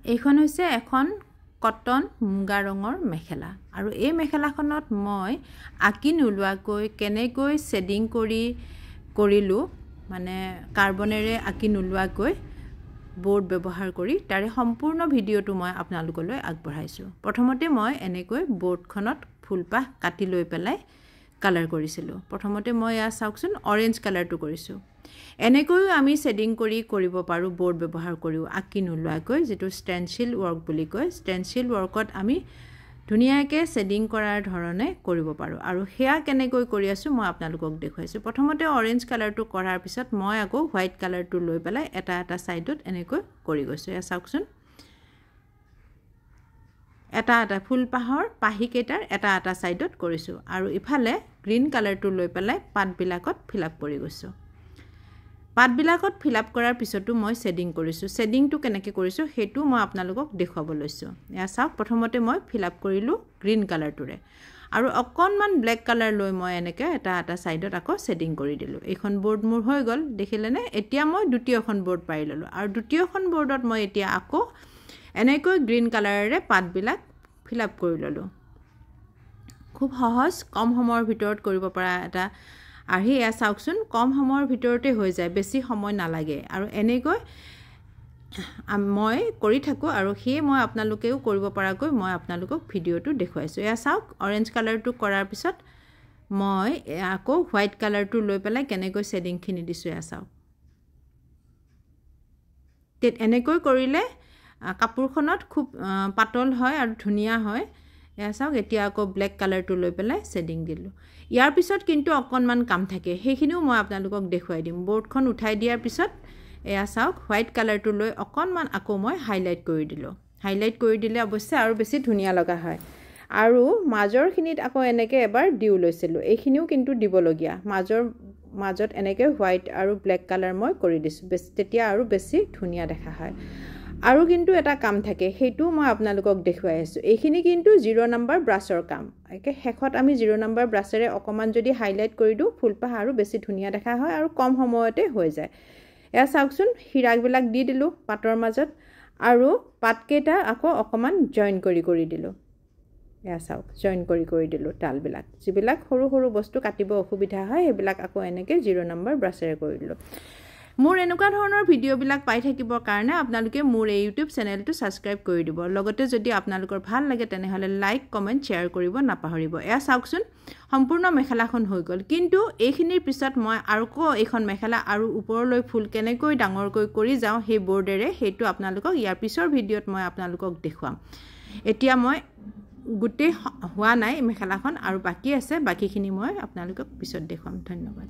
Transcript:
এইখন হৈছে এখন কটন মুগা ৰঙৰ মেখেলা আৰু এই মেখেলাখনত মই আকি নোলোৱাকৈ কেনেকৈ শেডিং কৰিলো মানে কাৰ্বনেৰে আকি নোলোৱাকৈ বোৰ্ড ব্যৱহাৰ কৰি তাৰে সম্পূৰ্ণ ভিডিওটো মই আপোনালোকলৈ আগবঢ়াইছো প্ৰথমতে মই এনেকৈ বোৰ্ডখনত ফুলপাহ কাটি লৈ পেলাই কালাৰ কৰিছিলো প্ৰথমতে মই ইয়া চাওকচোন অৰেঞ্জ কালাৰটো কৰিছো এনেকৈ আমি শেডিং কৰিব পাৰো বোৰ্ড ব্যৱহাৰ কৰিও আকি নোলোৱাকৈ যেটো স্টেনচিল ওয়াৰ্ক বুলি কয় স্টেনচিল ওয়াৰ্কত আমি ধুনিয়াকে শেডিং কৰাৰ ধৰণে কৰিব পাৰো আৰু হেয়া কেনেকৈ কৰি আছো মই আপোনালোকক দেখুৱাইছো প্ৰথমতে অৰেঞ্জ কালাৰটো কৰাৰ পিছত মই আকৌ হোৱাইট কালাৰটো লৈ পেলাই এটা সাইডত এনেকৈ কৰি গৈছো ইয়া চাওকচোন এটা ফুলপাহৰ পাহিকেটাৰ এটা সাইডত কৰিছো আৰু ইফালে গ্ৰীন কালাৰটো লৈ পেলাই পাতবিলাকত ফিল আপ কৰি গৈছো পাতবিলাকত ফিল আপ কৰাৰ পিছতো মই শেডিং কৰিছো শেডিংটো কেনেকৈ কৰিছো হেতু মই আপোনালোকক দেখুৱাব লৈছো ইয়া চাওক প্ৰথমতে মই ফিল আপ কৰিলো গ্ৰীন কালাৰটোৰে আৰু অকনমান ব্ল্যাক কালাৰ লৈ মই এনেকৈ এটা সাইডত আকৌ শেডিং কৰি দিলো এইখন বোৰ্ড মোৰ হৈ গল দেখিলেনে এতিয়া মই দ্বিতীয়খন বোৰ্ড পাই ললো আৰু দ্বিতীয়খন বোৰ্ডত মই এতিয়া আকৌ এনেকৈ গ্ৰীন কালাৰেৰে পাতবিলাক ফিল আপ কৰি ললো খুব সহজ কম সময়ৰ ভিতৰত কৰিব পৰা এটা আহি এয়া চাওকচোন কম সময়ৰ ভিতৰতে হৈ যায় বেছি সময় নালাগে আৰু এনেকৈ মই কৰি থাকো আৰু হে মই আপোনালোকেও কৰিব পৰাকৈ মই আপোনালোকক ভিডিওটো দেখুৱাইছো এয়া চাওক অৰেঞ্জ কালাৰটো কৰাৰ পিছত মই আকৌ হোৱাইট কালাৰটো লৈ পেলাই কেনেকৈ শেডিং খিনি দিছো এয়া চাওক তে এনেকৈ কৰিলে কাপোৰখনত খুব পাতল হয় আৰু ধুনিয়া হয় এয়া চাওক এতিয়া আকৌ ব্ল্যাক কালাৰটো লৈ পেলাই শেডিং দিলো ইয়াৰ পিছত কিন্তু অকনমান কাম থাকে হেখিনিও মই আপোনালোকক দেখুৱাই দিম বোৰ্ডখন উঠাই দিয়াৰ পিছত এয়া চাওক হোৱাইট কালাৰটো লৈ অকনমান আকৌ মই হাইলাইট কৰি দিলো হাইলাইট কৰি দিলে অৱশ্যে আৰু বেছি ধুনিয়া লগা হয় আৰু মাজৰখিনিত আকৌ এনেকৈ এবাৰ দিউ লৈছিলো এইখিনিও কিন্তু দিবলগীয়া মাজত এনেকৈ হোৱাইট আৰু ব্ল্যাক কালাৰ মই কৰি দিছো তেতিয়া আৰু বেছি ধুনিয়া দেখা হয় আৰু কিন্তু এটা কাম থাকে হেতু মই আপোনালোকক দেখুৱাই আছো এইখিনি কিন্তু 0 নম্বৰ ব্ৰাছৰ কাম একে হেখত আমি 0 নম্বৰ ব্ৰাছেৰে অকমান যদি হাইলাইট কৰি দিও ফুলপাহ আৰু বেছি ধুনিয়া দেখা হয় আৰু কম সময়তে হৈ যায় এয়া চাওকচোন হিৰাকবিলাক দি দিলো পাতৰ মাজত আৰু পাতকেটা আকৌ অকমান জয়েন কৰি দিলো এয়া চাওক জয়েন কৰি দিলো টালবিলাক যিবিলাক সৰু সৰু বস্তু কাটিব অসুবিধা হয় হেবিলাক আকৌ এনেকৈ 0 নম্বৰ ব্ৰাছেৰে কৰি দিলো মোৰ এনেকুৱা ধৰণৰ ভিডিওবিলাক পাই থাকিবৰ কাৰণে আপোনালোকে মোৰ এই ইউটিউব চেনেলটো সাবস্ক্ৰাইব কৰি দিব লগতে যদি আপোনালোকৰ ভাল লাগে তেনেহলে লাইক কমেন্ট শেয়াৰ কৰিব নাপাহৰিব এয়া চাওকচোন সম্পূৰ্ণ মেখেলাখন হৈ গল কিন্তু এইখিনিৰ পিছত মই আৰু এইখন মেখেলা আৰু ওপৰলৈ ফুল কেনেকৈ ডাঙৰকৈ কৰি যাও হে বৰ্ডেৰে হেতু আপোনালোকক ইয়াৰ পিছৰ ভিডিওত মই আপোনালোকক দেখুৱাম এতিয়া মই গুটে হোৱা নাই মেখেলাখন আৰু বাকি আছে বাকিখিনি মই আপোনালোকক পিছত দেখুৱাম ধন্যবাদ